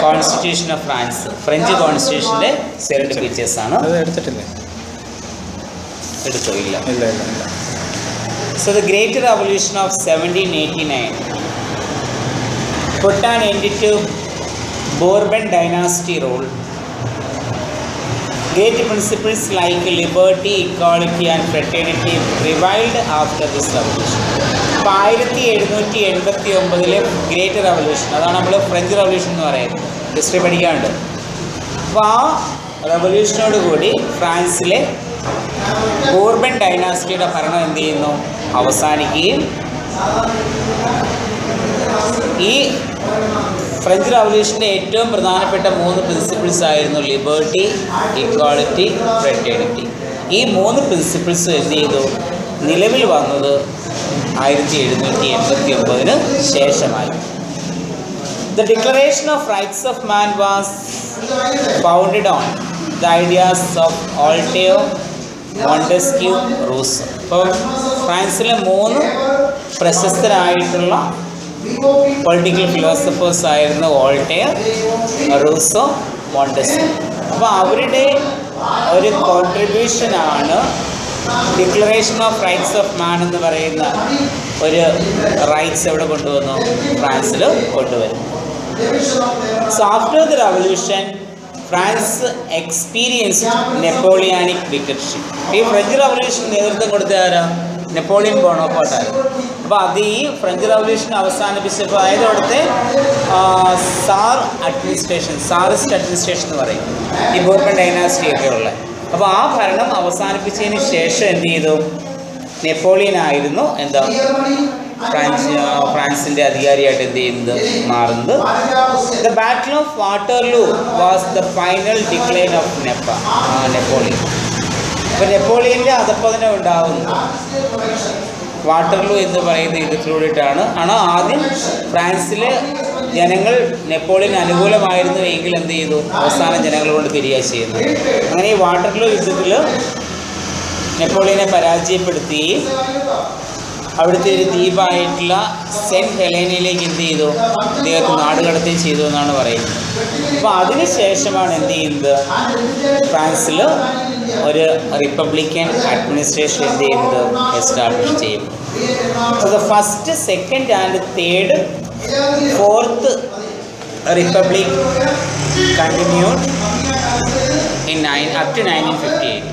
Constitution of France, French കോൺസ്റ്റിറ്റ്യൂഷൻ്റെ select ഫീച്ചേഴ്സാണ്. അത് എടുത്തിട്ടില്ലേ? എടുത്തോ? ഇല്ല. ഇല്ല ഇല്ല ഇല്ല. So the Great Revolution of 1789 put an end to Bourbon dynasty rule. Great principles like liberty, equality and fraternity prevailed after this revolution. 1789 great revolution, അതാണ് നമ്മൾ ഫ്രഞ്ച് റവല്യൂഷൻ എന്ന് പറയുന്നത്, ഹിസ്റ്ററി പഠിക്കാറുണ്ട്. അപ്പോൾ ആ റവല്യൂഷനോട് കൂടി ഫ്രാൻസിലെ ബോർബൺ ഡൈനാസ്റ്റിയുടെ ഭരണം എന്ത് ചെയ്യുന്നു? അവസാനിക്കുകയും ഈ ഫ്രഞ്ച് റവല്യൂഷൻ്റെ ഏറ്റവും പ്രധാനപ്പെട്ട 3 പ്രിൻസിപ്പിൾസ് ആയിരുന്നു ലിബർട്ടി, ഇക്വാളിറ്റി, ഫ്രറ്റേണിറ്റി. ഈ 3 പ്രിൻസിപ്പിൾസ് എന്ത് ചെയ്തു? നിലവിൽ വന്നത് 1789 ശേഷമായി. The Declaration of Rights of Man was founded on the ideas of Voltaire, Montesquieu, Rousseau. ഇപ്പോൾ ഫ്രാൻസിലെ 3 പ്രശസ്തരായിട്ടുള്ള പൊളിറ്റിക്കൽ ഫിലോസഫേഴ്സ് ആയിരുന്നു വോൾട്ടയർ, റൂസോ, മോണ്ടസ്ക്യൂ. അപ്പോൾ അവരുടെ ഒരു കോൺട്രിബ്യൂഷനാണ് declaration of rights of man എന്ന് പറയുന്ന ഒരു റൈറ്റ്സ് എവിടെ കൊണ്ടുവന്നു? ഫ്രാൻസിൽ കൊണ്ടുവരുന്നു. So after the revolution France experienced Napoleonic dictatorship. ഈ ഫ്രഞ്ച് റവല്യൂഷൻ നേതൃത്വം കൊടുത്ത ആരാ? നെപ്പോളിയൻ ബോണോപ്പാർട്ടായിരുന്നു. അപ്പോൾ അത് ഈ ഫ്രഞ്ച് റവല്യൂഷൻ അവസാനിപ്പിച്ചപ്പോൾ അതായത് അവിടുത്തെ സാറിസ്റ്റ് അഡ്മിനിസ്ട്രേഷൻ എന്ന് പറയും, ഈ ബോർബൺ ഡൈനാസ്റ്റി ഒക്കെ ഉള്ളത്. അപ്പോൾ ആ ഭരണം അവസാനിപ്പിച്ചതിന് ശേഷം എന്ത് ചെയ്തു? നെപ്പോളിയൻ ആയിരുന്നു എന്താ ഫ്രാൻസിൻ്റെ അധികാരിയായിട്ട് എന്ത് ചെയ്യുന്നത്? മാറുന്നത്. The battle of Waterloo was the final decline of Napoleon. അപ്പോൾ നെപ്പോളിയൻ്റെ അധപ്പതനം ഉണ്ടാകുന്നു വാട്ടർലൂ എന്ന് പറയുന്ന യുദ്ധത്തിലൂടെയാണ്. ആദ്യം ഫ്രാൻസിലെ ജനങ്ങൾ നെപ്പോളിയൻ അനുകൂലമായിരുന്നു എങ്കിൽ എന്ത് ചെയ്തു? അവസാനം ജനങ്ങൾ കൊണ്ട് തിരികെ ചെയ്യുന്നു. അങ്ങനെ ഈ വാട്ടർലൂ യുദ്ധത്തിൽ നെപ്പോളിയനെ പരാജയപ്പെടുത്തുകയും അവിടുത്തെ ഒരു ദ്വീപായിട്ടുള്ള സെൻറ്റ് ഹെലേനയിലേക്ക് എന്ത് ചെയ്തു? അദ്ദേഹത്തെ നാടുകടത്തുകയും ചെയ്തു എന്നാണ് പറയുന്നത്. അപ്പോൾ അതിനുശേഷമാണ് എന്ത് ചെയ്യുന്നത്? ഫ്രാൻസിൽ ഒരു റിപ്പബ്ലിക്കൻ അഡ്മിനിസ്ട്രേഷൻ എന്ത് ചെയ്യുന്നത്? എസ്റ്റാബ്ലിഷ് ചെയ്യും. So the first, second and third, fourth republic continued up to 1958.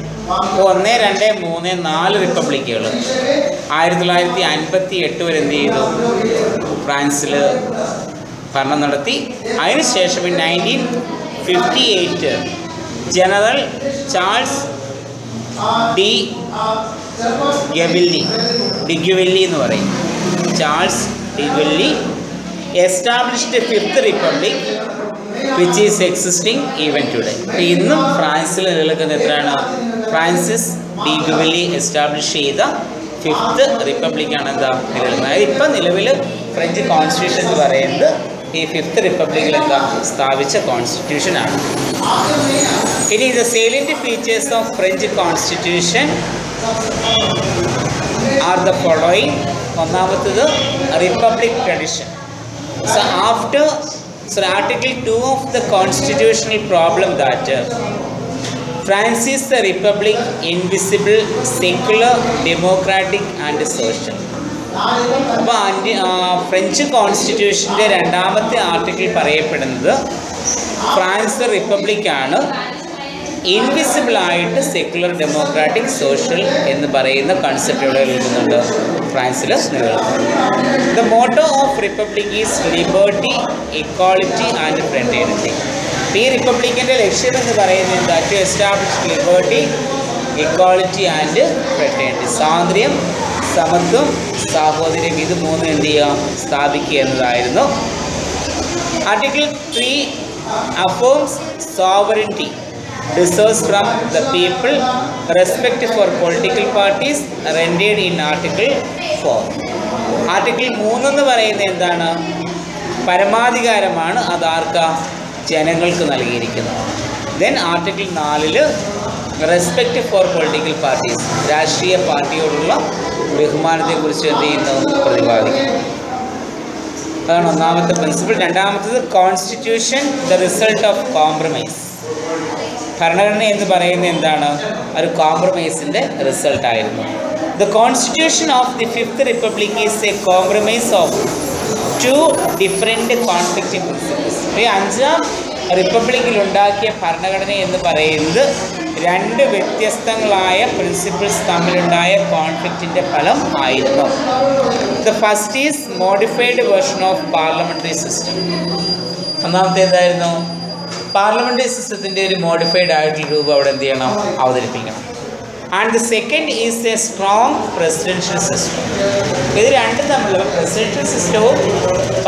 1, 2, 3, 4 റിപ്പബ്ലിക്കുകൾ 1958 വരെ എന്ത് ചെയ്തു? ഫ്രാൻസിൽ ഭരണം നടത്തി. അതിനുശേഷം 1958 ജനറൽ ചാൾസ് ഡിഗ്യുവെല്ലി എന്ന് പറയും, Charles de Gaulle established 5th republic which is existing even today. ഇന്നും ഫ്രാൻസിൽ നിലനിൽക്കുന്ന എത്രയാണ്? ഫ്രാൻസിസ് ഡിഗ്യുവെല്ലി എസ്റ്റാബ്ലിഷ് ചെയ്ത 5th റിപ്പബ്ലിക്കാണ് എന്താ നിലനിൽക്കുന്നത്. അതായത് ഇപ്പം നിലവിൽ ഫ്രഞ്ച് കോൺസ്റ്റിറ്റ്യൂഷൻ എന്ന് പറയുന്നത് ഈ 5th റിപ്പബ്ലിക്കിൽ എന്താ സ്ഥാപിച്ച കോൺസ്റ്റിറ്റ്യൂഷനാണ്. ഇനി the salient features of French constitution are the following. ഒന്നാമത്തത് republic tradition. So Article 2 of the constitutional problem that France is the republic, invisible, secular, democratic and social. അപ്പോൾ ഫ്രഞ്ച് കോൺസ്റ്റിറ്റ്യൂഷൻ്റെ 2ാമത്തെ ആർട്ടിക്കിൾ പറയപ്പെടുന്നത് ഫ്രാൻസ് റിപ്പബ്ലിക്കാണ്, ഇൻവിസിബിളായിട്ട് സെക്യുലർ, ഡെമോക്രാറ്റിക്, സോഷ്യൽ എന്ന് പറയുന്ന concept ഇവിടെ എഴുതുന്നുണ്ട് ഫ്രാൻസിൽ നിലനിൽക്കുന്നത്. The motto of republic is liberty, equality and fraternity. ഈ റിപ്പബ്ലിക്കിൻ്റെ ലക്ഷ്യം എന്ന് പറയുന്നത് എന്താ? To establish liberty, equality and fraternity. സ്വാതന്ത്ര്യം, സമത്വം, സാഹോദര്യം, ഇത് 3 എന്ത് ചെയ്യുക? സ്ഥാപിക്കുക എന്നതായിരുന്നു. Article 3 affirms sovereignty, deserves from the people, respect for political parties rendered in Article 4. Article 3 എന്ന് പറയുന്നത് എന്താണ്? പരമാധികാരമാണ്. അതാർക്കാ? ജനങ്ങൾക്ക് നൽകിയിരിക്കുന്നത്. Then article 4 respect for political parties, രാഷ്ട്രീയ പാർട്ടിയോടുള്ള ബഹുമാനത്തെക്കുറിച്ച് എന്ത് ചെയ്യുന്നു? പ്രതിപാദിക്കുന്നു. അതാണ് ഒന്നാമത്തെ പ്രിൻസിപ്പിൾ. രണ്ടാമത്തത് constitution the result of compromise. ഭരണഘടന എന്ന് പറയുന്നത് എന്താണ്? ഒരു കോംപ്രമൈസിൻ്റെ റിസൾട്ടായിരുന്നു. The constitution of the fifth republic is a compromise of two different conflicting principles. ഈ അഞ്ചാം റിപ്പബ്ലിക്കിൽ ഉണ്ടാക്കിയ ഭരണഘടന എന്ന് പറയുന്നത് രണ്ട് വ്യത്യസ്തങ്ങളായ പ്രിൻസിപ്പിൾസ് തമ്മിലുണ്ടായ കോൺഫ്ലിക്റ്റിൻ്റെ ഫലം ആയിരുന്നു. The first is modified version of parliamentary system. ഒന്നാമത്തെ എന്തായിരുന്നു? പാർലമെൻ്ററി സിസ്റ്റത്തിൻ്റെ ഒരു മോഡിഫൈഡ് ആയിട്ടുള്ള രൂപം അവിടെ എന്ത് ചെയ്യണം? അവതരിപ്പിക്കണം. And the second is a strong presidential system. ഇത് രണ്ടും തമ്മിലുള്ള പ്രസിഡൻഷ്യൽ സിസ്റ്റവും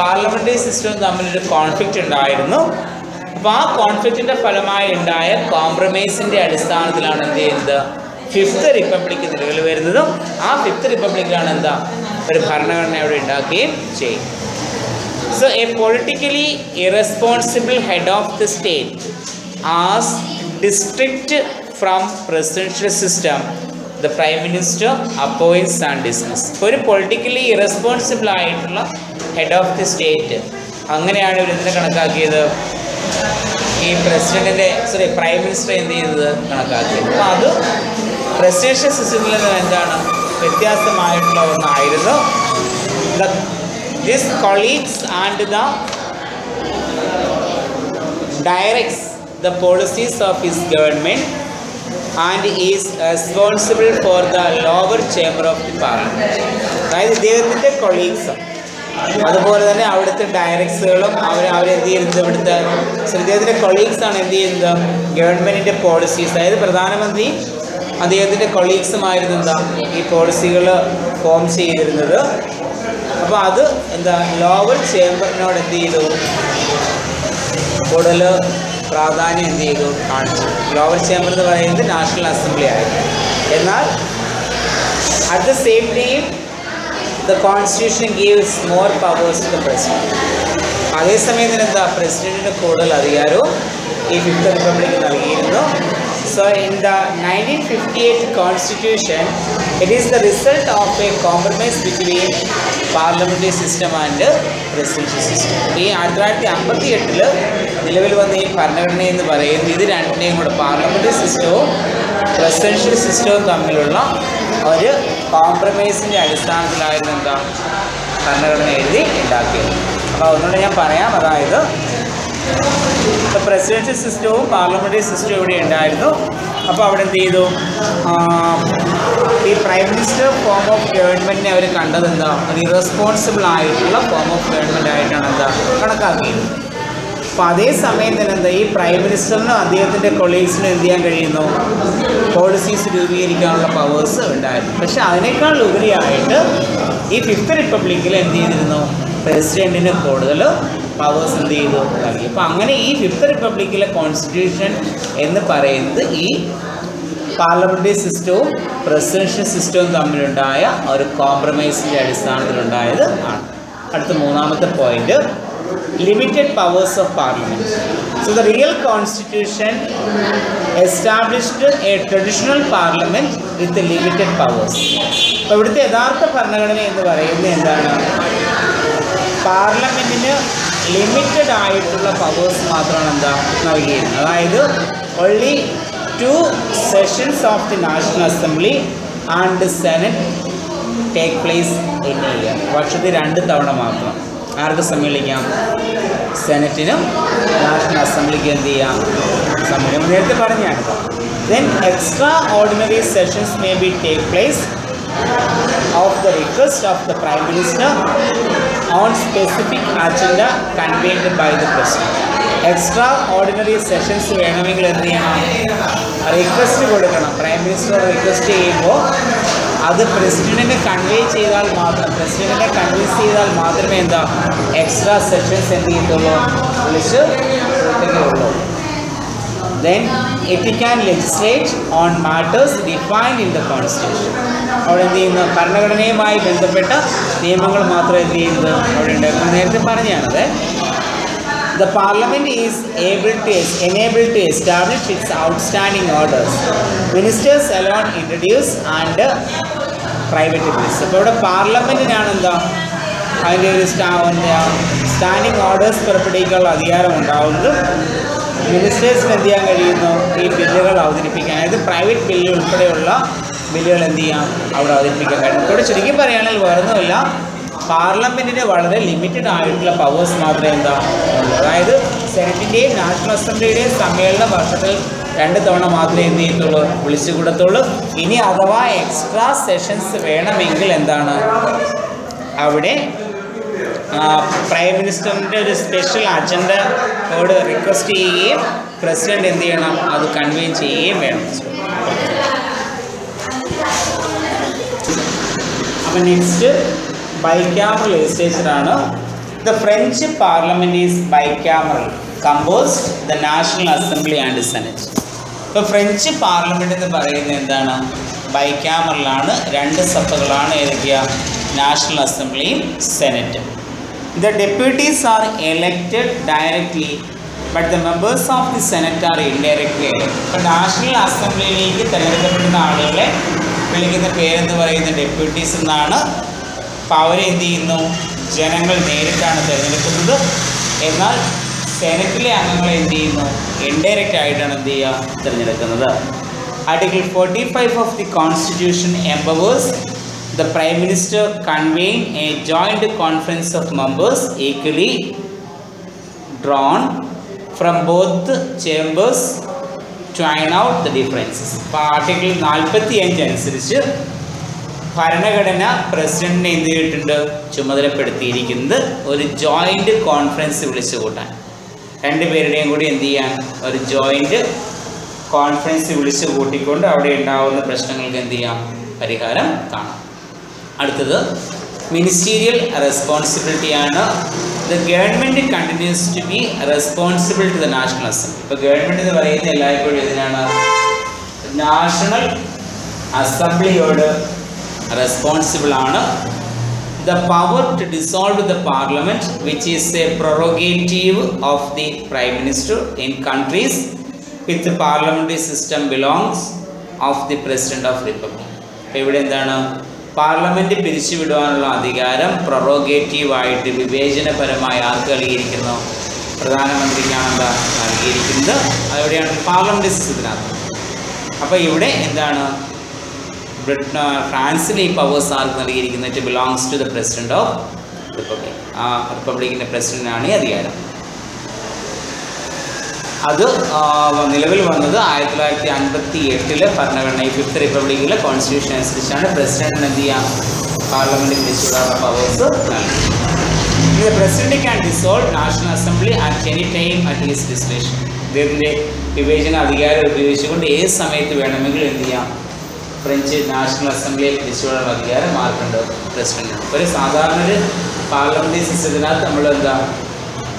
പാർലമെൻ്ററി സിസ്റ്റവും തമ്മിലൊരു കോൺഫ്ലിക്റ്റ് ഉണ്ടായിരുന്നു. അപ്പോൾ ആ കോൺഫ്ലിക്റ്റിൻ്റെ ഫലമായി ഉണ്ടായ കോംപ്രമൈസിൻ്റെ അടിസ്ഥാനത്തിലാണ് എന്ത് ചെയ്യുന്നത്? ഫിഫ്ത്ത് റിപ്പബ്ലിക് നിലവിൽ വരുന്നതും ആ ഫിഫ്ത്ത് റിപ്പബ്ലിക്കിലാണ് എന്താ ഒരു ഭരണഘടന അവിടെ ഉണ്ടാക്കുകയും ചെയ്യും. So A politically irresponsible head of the state as district from presidential system the prime minister appoints and dismiss. ഒരു പൊളിറ്റിക്കലി ഇറസ്പോൺസിബിൾ ആയിട്ടുള്ള ഹെഡ് ഓഫ് ദി സ്റ്റേറ്റ്, അങ്ങനെയാണ് ഇവർ എന്തിനെ കണക്കാക്കിയത്? ഈ പ്രൈം മിനിസ്റ്റർ എന്ത് ചെയ്തത്? കണക്കാക്കിയത്. അപ്പോൾ അത് പ്രസിഡൻഷ്യൽ സിസ്റ്റത്തിൽ നിന്ന് എന്താണ് വ്യത്യാസമായിട്ടുള്ള ഒന്നായിരുന്നു. This colleagues and the directs the policies of his government and is responsible for the lower chamber of the parliament. അതായത് ഇദ്ദേഹത്തിൻ്റെ കൊളീഗ്സും അതുപോലെ തന്നെ അവിടുത്തെ ഡയറക്ട്സുകളും അവരെന്ത് ചെയ്യുന്നത്? ഇവിടുത്തെ ഇദ്ദേഹത്തിൻ്റെ കൊളീഗ്സാണ് എന്ത് ചെയ്യുന്നത്? ഗവൺമെൻറ്റിൻ്റെ പോളിസീസ്, അതായത് പ്രധാനമന്ത്രി അദ്ദേഹത്തിൻ്റെ കൊളീഗ്സുമായിരുന്നു എന്താ ഈ പോളിസികൾ ഫോം ചെയ്തിരുന്നത്. അപ്പോൾ അത് എന്താ ലോവർ ചേംബറിനോട് എന്ത് ചെയ്തു? കൂടുതൽ പ്രാധാന്യം എന്ത് ചെയ്തു? കാണിച്ചു. ലോവർ ചേംബർ എന്ന് പറയുന്നത് നാഷണൽ അസംബ്ലി ആയിരുന്നു. എന്നാൽ at the same time the constitution gives more powers to the president. അതേസമയം തന്നെ എന്താ പ്രസിഡന്റിന് കൂടുതൽ അധികാരവും ഈ ഫിഫ്ത്ത് റിപ്പബ്ലിക് നൽകിയിരുന്നു. So in the 1958 constitution, it is the result of a compromise between parliamentary system and presidential system. ഈ 1958 നിലവിൽ വന്ന ഈ ഭരണഘടന എന്ന് പറയുന്നത് ഇത് രണ്ടിനെയും കൂടെ പാർലമെന്ററി സിസ്റ്റവും പ്രസിഡൻഷ്യൽ സിസ്റ്റവും തമ്മിലുള്ള ഒരു കോംപ്രമൈസിൻ്റെ അടിസ്ഥാനത്തിലായിരുന്നു എന്താ ഭരണഘടന എഴുതി ഉണ്ടാക്കിയത്. അപ്പോൾ അതുകൊണ്ട് ഞാൻ പറയാം, അതായത് പ്രസിഡൻഷ്യൽ സിസ്റ്റവും പാർലമെൻ്ററി സിസ്റ്റവും ഇവിടെ ഉണ്ടായിരുന്നു. അപ്പോൾ അവിടെ എന്ത് ചെയ്തു? ഈ പ്രൈം മിനിസ്റ്റർ ഫോം ഓഫ് ഗവൺമെൻറ്റിനെ അവർ കണ്ടത് എന്താ? ഒരു ഇറസ്പോൺസിബിൾ ആയിട്ടുള്ള ഫോം ഓഫ് ഗവൺമെൻറ് ആയിട്ടാണ് എന്താ കണക്കാക്കിയത്. അപ്പോൾ അതേസമയം തന്നെ എന്താ ഈ പ്രൈം മിനിസ്റ്ററിനും അദ്ദേഹത്തിൻ്റെ കൊളീഗ്സിനും എന്ത് ചെയ്യാൻ കഴിയുന്നു? പോളിസീസ് രൂപീകരിക്കാനുള്ള പവേഴ്സ് ഉണ്ടായിരുന്നു. പക്ഷെ അതിനേക്കാൾ ഉപരിയായിട്ട് ഈ ഫിഫ്ത്ത് റിപ്പബ്ലിക്കിൽ എന്ത് ചെയ്തിരുന്നു? പ്രസിഡൻറ്റിന് കൂടുതൽ പവേഴ്സ് എന്ത് ചെയ്തു? നൽകി. അപ്പോൾ അങ്ങനെ ഈ ഫിഫ്ത്ത് റിപ്പബ്ലിക്കിലെ കോൺസ്റ്റിറ്റ്യൂഷൻ എന്ന് പറയുന്നത് ഈ പാർലമെൻ്ററി സിസ്റ്റവും പ്രസിഡൻഷ്യൽ സിസ്റ്റവും തമ്മിലുണ്ടായ ഒരു കോംപ്രമൈസിൻ്റെ അടിസ്ഥാനത്തിലുണ്ടായത് ആണ്. അടുത്ത മൂന്നാമത്തെ point, limited powers of parliament. So the real constitution established a traditional parliament with limited powers. അപ്പോൾ ഇവിടുത്തെ യഥാർത്ഥ ഭരണഘടന എന്ന് പറയുന്നത് എന്താണ്? പാർലമെൻറ്റിന് ലിമിറ്റഡ് ആയിട്ടുള്ള പവേഴ്സ് മാത്രമാണ് എന്താ നൽകിയിരുന്നത്. അതായത് only 2 sessions of the National Assembly and the Senate take place in a year. വർഷത്തിൽ 2 തവണ മാത്രം ആർക്ക് സമ്മേളിക്കാം? സെനറ്റിനും നാഷണൽ അസംബ്ലിക്ക് എന്ത് ചെയ്യാം? സമ്മേളനം. നേരത്തെ പറഞ്ഞാണ്. Then extraordinary sessions may be take place of the request of the prime minister on specific agenda convened by the president. Extraordinary sessions വേണമെങ്കിൽ എന്ത് ചെയ്യണം? റിക്വസ്റ്റ് കൊടുക്കണം. പ്രൈം മിനിസ്റ്റർ റിക്വസ്റ്റ് ചെയ്യുമ്പോൾ അത് പ്രസിഡന്റിനെ കൺവേ ചെയ്താൽ മാത്രം, പ്രസിഡന്റിനെ കൺവിൻസ് ചെയ്താൽ മാത്രമേ എന്താ എക്സ്ട്രാ സെഷൻസ് എന്ത് ചെയ്യത്തുള്ളൂ? വിളിച്ച് കൂട്ടുകയുള്ളൂ. Then it can legislate on matters defined in the constitution. അവിടെ എന്ത് ചെയ്യുന്നു? ഭരണഘടനയുമായി ബന്ധപ്പെട്ട നിയമങ്ങൾ മാത്രം എന്ത് ചെയ്യുന്നത് അവിടെ ഉണ്ടായിരുന്നു. നേരത്തെ പറഞ്ഞാണത്. The parliament is enabled to establish its outstanding orders. Ministers alone introduce and private bills. അപ്പോൾ ഇവിടെ പാർലമെൻറ്റിനാണ് എന്താ അതിൻ്റെ ഒരു സ്റ്റാൻഡിങ് ഓർഡേഴ്സ് പുറപ്പെടുവിക്കാനുള്ള അധികാരം ഉണ്ടാവുന്നതും മിനിസ്റ്റേഴ്സിന് എന്ത് ചെയ്യാൻ കഴിയുന്നു, ഈ ബില്ലുകൾ അവതരിപ്പിക്കാൻ, അതായത് പ്രൈവറ്റ് ബില്ല് ഉൾപ്പെടെയുള്ള ബില്ലുകൾ എന്ത് ചെയ്യാം അവിടെ അവതരിപ്പിക്കാൻ കഴിയും. ഇവിടെ ചുരുക്കി പറയുകയാണെങ്കിൽ വേറൊന്നുമില്ല, പാർലമെൻറ്റിന് വളരെ ലിമിറ്റഡ് ആയിട്ടുള്ള പവേഴ്സ് മാത്രമേ എന്താ ഉള്ളൂ. അതായത് സെനറ്റിൻ്റെയും നാഷണൽ അസംബ്ലിയുടെയും സമ്മേളനം വർഷത്തിൽ 2 തവണ മാത്രമേ എന്ത് ചെയ്യത്തുള്ളൂ, വിളിച്ചു കൂടത്തുള്ളൂ. ഇനി അഥവാ എക്സ്ട്രാ സെഷൻസ് വേണമെങ്കിൽ എന്താണ് അവിടെ പ്രൈം മിനിസ്റ്ററിൻ്റെ ഒരു സ്പെഷ്യൽ അജണ്ടയോട് റിക്വസ്റ്റ് ചെയ്യുകയും പ്രസിഡന്റ് എന്ത് ചെയ്യണം, അത് കൺവീൻ ചെയ്യുകയും വേണം. അപ്പം നെക്സ്റ്റ് ബൈക്യാമറൽ ലെജിസ്ലേച്ചറാണ്. The French parliament is bicameral, composed the national assembly and senate. ഇപ്പോൾ ഫ്രഞ്ച് പാർലമെൻറ്റ് എന്ന് പറയുന്നത് എന്താണ്, ബൈക്യാമറലാണ്. 2 സഭകളാണ് ഏതൊക്കെയാണ്, നാഷണൽ അസംബ്ലിയും സെനറ്റും. The deputies are elected directly but the members of the senate are indirectly elected. ഇപ്പോൾ നാഷണൽ അസംബ്ലിയിലേക്ക് തിരഞ്ഞെടുക്കപ്പെടുന്ന ആളുകളെ വിളിക്കുന്ന പേരെന്ന് പറയുന്ന ഡെപ്യൂട്ടീസ് എന്നാണ്. അപ്പോൾ അവരെ എന്ത് ചെയ്യുന്നു, ജനങ്ങൾ നേരിട്ടാണ് തിരഞ്ഞെടുക്കുന്നത്. എന്നാൽ സെനറ്റിലെ അംഗങ്ങളെ എന്ത് ചെയ്യുന്നു, ഇൻഡയറക്റ്റ് ആയിട്ടാണ് എന്ത് ചെയ്യുക, തിരഞ്ഞെടുക്കുന്നത്. Article 45 of the constitution empowers the Prime Minister convene a joint conference of members equally drawn from both chambers to iron out the differences. അപ്പോൾ ആർട്ടിക്കിൾ 45 അനുസരിച്ച് ഭരണഘടന പ്രസിഡന്റിനെ എന്ത് ചെയ്തിട്ടുണ്ട്, ചുമതലപ്പെടുത്തിയിരിക്കുന്നത് ഒരു ജോയിൻറ്റ് കോൺഫറൻസ് വിളിച്ചു കൂട്ടാൻ. 2 പേരുടെയും കൂടി എന്ത് ചെയ്യാൻ, ഒരു ജോയിൻറ്റ് കോൺഫറൻസ് വിളിച്ചു കൂട്ടിക്കൊണ്ട് അവിടെ ഉണ്ടാകുന്ന പ്രശ്നങ്ങൾക്ക് എന്ത് ചെയ്യാം, പരിഹാരം കാണാം. അടുത്തത് മിനിസ്റ്റീരിയൽ റെസ്പോൺസിബിലിറ്റിയാണ്. The government continues to be responsible to the national assembly. ഇപ്പോൾ ഗവൺമെൻറ് എന്ന് പറയുന്നത് എല്ലായ്പ്പോഴും ഇതിനാണ്, നാഷണൽ അസംബ്ലിയോട് റെസ്പോൺസിബിൾ ആണ്. The power to dissolve the parliament which is a prerogative of the prime minister in countries with parliamentary system belongs of the president of republic. അപ്പോൾ ഇവിടെ എന്താണ്, പാർലമെൻറ്റ് പിരിച്ചുവിടുവാനുള്ള അധികാരം പ്രൊറോഗേറ്റീവായിട്ട് വിവേചനപരമായി ആർക്ക് നൽകിയിരിക്കുന്നു, പ്രധാനമന്ത്രിക്കാണ് എന്താ നൽകിയിരിക്കുന്നത്. അതെവിടെയാണ്, പാർലമെൻറ്റ് സിസ്റ്റത്തിനകത്ത്. അപ്പോൾ ഇവിടെ എന്താണ്, ഫ്രാൻസിൽ ഈ പവേഴ്സ് ആർക്ക് നൽകിയിരിക്കുന്നത്, it belongs to the president of republic. ആ റിപ്പബ്ലിക്കിൻ്റെ പ്രസിഡന്റാണ് ഈ അധികാരം. അത് നിലവിൽ വന്നത് 1958 ഭരണഘടന, ഈ 5th റിപ്പബ്ലിക്കിലെ കോൺസ്റ്റിറ്റ്യൂഷൻ അനുസരിച്ചാണ് പ്രസിഡന്റിന് എന്ത് ചെയ്യാം, പാർലമെൻറ്റ് പിരിച്ചുവിടാനുള്ള പവേഴ്സ് നൽകി. ഇത് president can dissolve national assembly at any time at his description. ഇതിൻ്റെ വിവേചന അധികാരം ഉപയോഗിച്ചുകൊണ്ട് ഏത് സമയത്ത് വേണമെങ്കിലും എന്ത് ചെയ്യാം, ഫ്രഞ്ച് നാഷണൽ അസംബ്ലിയെ പിരിച്ചുവിടാനുള്ള അധികാരം ആർക്കുണ്ട്, പ്രസിഡന്റിന്. ഒരു സാധാരണ ഒരു പാർലമെൻ്ററി സിസ്റ്റത്തിനകത്ത് നമ്മൾ എന്താ,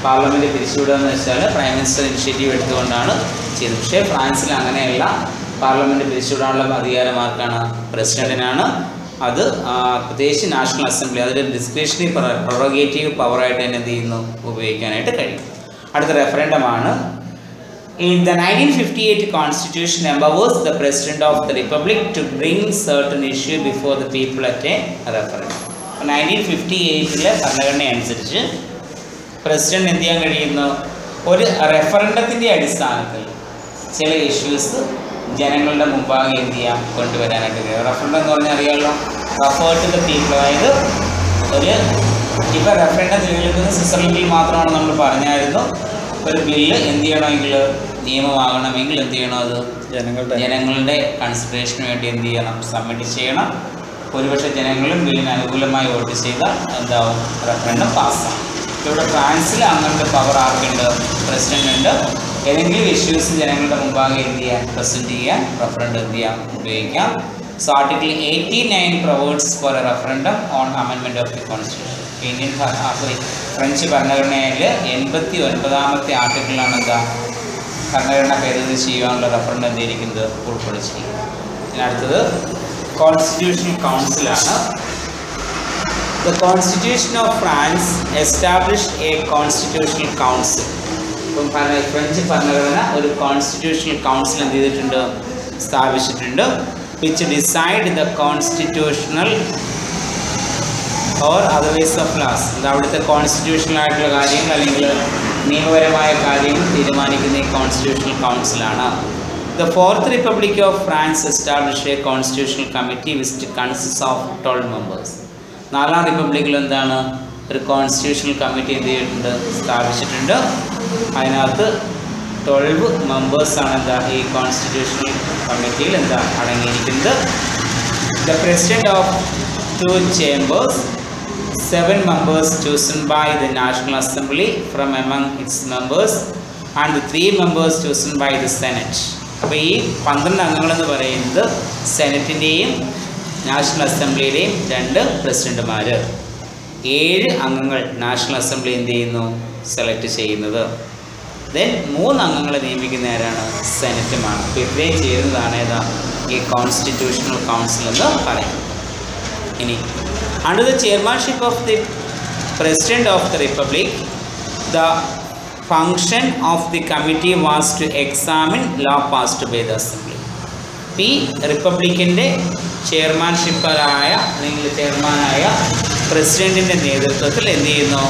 പാർലമെൻറ്റ് പിരിച്ചുവിടുക എന്ന് വെച്ചാൽ പ്രൈം മിനിസ്റ്റർ ഇനിഷ്യേറ്റീവ് എടുത്തുകൊണ്ടാണ് ചെയ്തത്. പക്ഷേ ഫ്രാൻസിൽ അങ്ങനെയല്ല, പാർലമെൻറ്റ് പിരിച്ചുവിടാനുള്ള അധികാരം ആർക്കാണ്, പ്രസിഡന്റിനാണ്. അത് പ്രത്യേകിച്ച് നാഷണൽ അസംബ്ലി അതൊരു ഡിസ്ക്രിപ്ഷണറി പ്രൊറോഗേറ്റീവ് പവറായിട്ട് തന്നെ എന്ത് ചെയ്യുന്നു, ഉപയോഗിക്കാനായിട്ട് കഴിയും. അടുത്ത റെഫറൻഡമാണ്. In the 1958 Constitution empowers the President of the Republic to bring certain issue before the people at a referendum. 1958 ഭരണഘടന അനുസരിച്ച് പ്രസിഡന്റ് എന്ത് ചെയ്യാൻ കഴിയുന്നു, ഒരു റെഫറൻഡത്തിൻ്റെ അടിസ്ഥാനത്തിൽ ചില ഇഷ്യൂസ് ജനങ്ങളുടെ മുമ്പാകെ എന്ത് ചെയ്യാം, കൊണ്ടുവരാനായിട്ട് കഴിയും. റെഫറൻഡം എന്ന് പറഞ്ഞാൽ അറിയാമല്ലോ, റെഫർ ടു ദ പീപ്പിൾ. അതായത് ഒരു ഇപ്പോൾ റെഫറൻഡം നിലനിൽക്കുന്ന സ്വിറ്റ്സർലൻഡിൽ മാത്രമാണ് നമ്മൾ പറഞ്ഞായിരുന്നു. ഒരു ബില്ല് എന്ത് ചെയ്യണമെങ്കിൽ, നിയമമാകണമെങ്കിൽ എന്ത് ചെയ്യണം, അത് ജനങ്ങളുടെ കൺസിഡറേഷന് വേണ്ടി എന്ത് ചെയ്യണം, സബ്മിറ്റ് ചെയ്യണം. ഒരുപക്ഷെ ജനങ്ങളും ബില്ലിന് അനുകൂലമായി വോട്ട് ചെയ്താൽ എന്താവും, റെഫറൻഡം പാസ്സാവും. ഇവിടെ ഫ്രാൻസിൽ അങ്ങനത്തെ പവർ ആർക്കുണ്ട്, പ്രസിഡന്റ് ഉണ്ട്. ഏതെങ്കിലും ഇഷ്യൂസ് ജനങ്ങളുടെ മുമ്പാകെ എന്ത് ചെയ്യാൻ, പ്രസൻറ്റ് ചെയ്യാൻ റെഫറൻഡം എന്ത് ചെയ്യാം, ഉപയോഗിക്കാം. So article 89 provides for A referendum on amendment of the constitution. Indian French ഭരണഘടനയിൽ 89ാമത്തെ ആർട്ടിക്കിളാണ് എന്താ, ഭരണഘടന ഭേദഗതി ചെയ്യാനുള്ള റെഫറൻഡം എന്തിരിക്കുന്നത്, ഉൾപ്പെടുത്തിയിരിക്കുന്നത്. പിന്നെ അടുത്തത് കോൺസ്റ്റിറ്റ്യൂഷണൽ കൗൺസിലാണ്. The Constitution of France established a constitutional council. ഇപ്പം ഫ്രഞ്ച് ഭരണഘടന ഒരു കോൺസ്റ്റിറ്റ്യൂഷണൽ കൗൺസിൽ എന്ത് ചെയ്തിട്ടുണ്ട്, സ്ഥാപിച്ചിട്ടുണ്ട്. Which decide the constitutional or otherwise of laws, അവിടുത്തെ കോൺസ്റ്റിറ്റ്യൂഷണൽ ആയിട്ടുള്ള കാര്യങ്ങൾ അല്ലെങ്കിൽ നിയമപരമായ കാര്യങ്ങൾ തീരുമാനിക്കുന്ന ഈ കോൺസ്റ്റിറ്റ്യൂഷണൽ കൗൺസിലാണ്. The Fourth Republic of France established a constitutional committee which consists of 12 members. നാലാം റിപ്പബ്ലിക്കിൽ എന്താണ്, ഒരു കോൺസ്റ്റിറ്റ്യൂഷണൽ കമ്മിറ്റി എന്ത് ചെയ്തിട്ടുണ്ട്, സ്ഥാപിച്ചിട്ടുണ്ട്. അതിനകത്ത് 12 മെമ്പേഴ്സാണ് എന്താ ഈ കോൺസ്റ്റിറ്റ്യൂഷണൽ കമ്മിറ്റിയിൽ എന്താ അടങ്ങിയിരിക്കുന്നത്. The President of 2 chambers, 7 members chosen by the National Assembly from among its members and the 3 members chosen by the Senate. അപ്പോൾ ഈ 12 അംഗങ്ങളെന്ന് പറയുന്നത് സെനറ്റിൻ്റെയും നാഷണൽ അസംബ്ലിയുടെയും 2 പ്രസിഡന്റുമാർ, 7 അംഗങ്ങൾ നാഷണൽ അസംബ്ലി എന്ത് ചെയ്യുന്നു, സെലക്ട് ചെയ്യുന്നത്. ദെൻ 3 അംഗങ്ങളെ നിയമിക്കുന്ന ആരാണ്, സെനറ്റുമാണ്. അപ്പോൾ ഇത്രയും ചെയ്യുന്നതാണ് ഏതാ ഈ കോൺസ്റ്റിറ്റ്യൂഷണൽ കൗൺസിൽ എന്ന് പറയും. ഇനി under the chairmanship of the President of the Republic, the function of the committee was to examine law passed by the Assembly. ഈ റിപ്പബ്ലിക്കിൻ്റെ ചെയർമാൻഷിപ്പറായ അല്ലെങ്കിൽ ചെയർമാനായ പ്രസിഡൻറ്റിൻ്റെ നേതൃത്വത്തിൽ എന്ത് ചെയ്യുന്നു,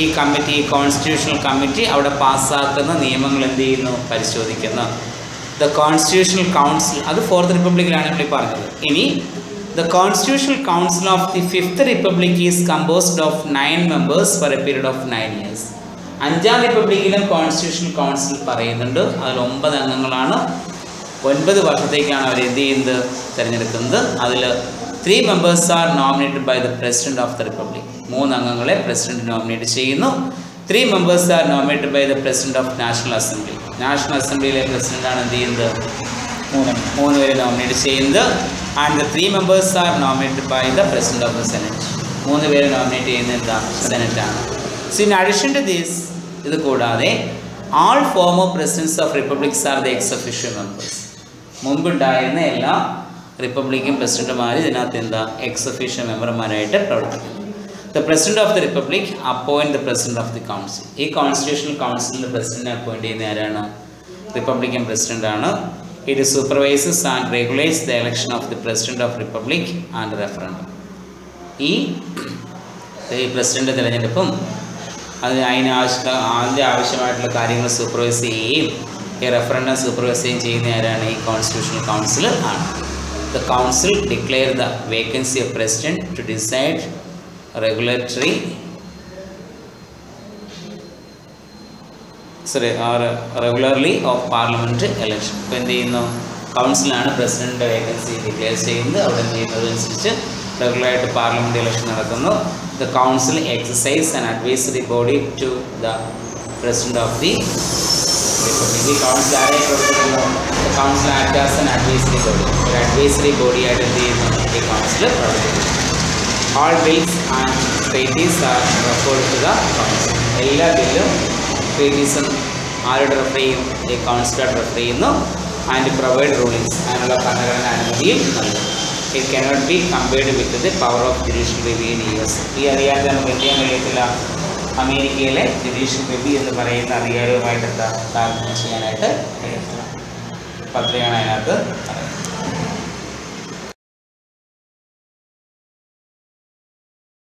ഈ കമ്മിറ്റി, ഈ കോൺസ്റ്റിറ്റ്യൂഷണൽ കമ്മിറ്റി അവിടെ പാസ്സാക്കുന്ന നിയമങ്ങൾ എന്ത് ചെയ്യുന്നു, പരിശോധിക്കുന്നു. ദ കോൺസ്റ്റിറ്റ്യൂഷണൽ കൗൺസിൽ, അത് ഫോർത്ത് റിപ്പബ്ലിക്കിലാണ് നമ്മൾ പറഞ്ഞത്. ഇനി the Constitutional Council of the Fifth Republic is composed of 9 members for a period of 9 years. അഞ്ചാം റിപ്പബ്ലിക്കിലും കോൺസ്റ്റിറ്റ്യൂഷണൽ കൗൺസിൽ പറയുന്നുണ്ട്, അതിൽ 9 അംഗങ്ങളാണ്. 9 വർഷത്തേക്കാണ് അവർ എന്ത് ചെയ്യുന്നത്, തിരഞ്ഞെടുക്കുന്നത്. അതിൽ 3 members are nominated by the President of the Republic. 3 അംഗങ്ങളെ പ്രസിഡന്റ് നോമിനേറ്റ് ചെയ്യുന്നു. 3 members are nominated by the President of National Assembly. National അസംബ്ലിയിലെ പ്രസിഡന്റാണ് എന്ത് ചെയ്യുന്നത്, 3 പേരെ നോമിനേറ്റ് ചെയ്യുന്നത്. And the 3 members are nominated by the President of the Senate. 3 പേരെ nominate ചെയ്യുന്നത് എന്താ, സെനറ്റാണ്. So in addition to this, ഇത് കൂടാതെ all former presidents of republics are the ex officio members. മുമ്പുണ്ടായിരുന്ന എല്ലാ റിപ്പബ്ലിക്കൻ പ്രസിഡന്റുമാർ ഇതിനകത്ത് എന്താ, എക്സ് ഒഫീഷ്യോ മെമ്പർമാരായിട്ട് പ്രവർത്തിക്കുന്നു. The President of the Republic appoint the President of the Council. ഈ കോൺസ്റ്റിറ്റ്യൂഷണൽ കൗൺസിലിൻ്റെ പ്രസിഡന്റിനെ അപ്പോയിന്റ് ചെയ്യുന്ന ആരാണ്, റിപ്പബ്ലിക്കൻ പ്രസിഡന്റ് ആണ്. It supervises and regulates the election of the President of Republic and referendum. ഈ പ്രസിഡന്റ് തിരഞ്ഞെടുപ്പും അതിൻ്റെ ആവശ്യമായിട്ടുള്ള കാര്യങ്ങൾ സൂപ്പർവൈസ് ചെയ്യുകയും ഈ റെഫറൻഡം സൂപ്പർവൈസ് ചെയ്യുകയും ചെയ്യുന്ന ആരാണ്, ഈ കോൺസ്റ്റിറ്റ്യൂഷണൽ കൗൺസിൽ ആണ്. The council declare the vacancy of president to decide regularly of parliamentary election. ഇപ്പോൾ എന്ത് ചെയ്യുന്നു, കൗൺസിലാണ് പ്രസിഡന്റ് വേക്കൻസി ഡിക്ലെയർ ചെയ്യുന്നത്. അവിടെ എന്ത് ചെയ്യുന്നതനുസരിച്ച് റെഗുലറായിട്ട് പാർലമെന്റ് ഇലക്ഷൻ നടക്കുന്നു. The council exercise an advisory body to the president of the republic. ഈ കൗൺസിൽ ആരെ പ്രവർത്തിക്കുന്നു, council act as an advisory body. ഒരു അഡ്വൈസറി ബോഡി ആയിട്ട് എന്ത് ചെയ്യുന്നു, ഈ കൗൺസിൽ പ്രവർത്തിക്കുന്നു. All bills and treaties are referred to the council. എല്ലാ ബില്ലും ട്രീറ്റീസും ആരോട് റെഫർ ചെയ്യും, ഈ കൗൺസിലോട്ട് റെഫർ ചെയ്യുന്നു. ആൻഡ് പ്രൊവൈഡ് റൂളിങ്സ്, അതിനുള്ള ഭരണഘടന അനുമതിയും നൽകും. It cannot be compared with the power of judicial review in US. ഈ അധികാരത്തെ നമുക്ക് എന്ത് ചെയ്യാൻ കഴിയത്തില്ല, അമേരിക്കയിലെ ജുഡീഷ്യൽ റിവ്യൂ എന്ന് പറയുന്ന അധികാരവുമായിട്ട് താരതമ്യം ചെയ്യാനായിട്ട് കഴിയത്തില്ല. പത്രയാണ് അതിനകത്ത്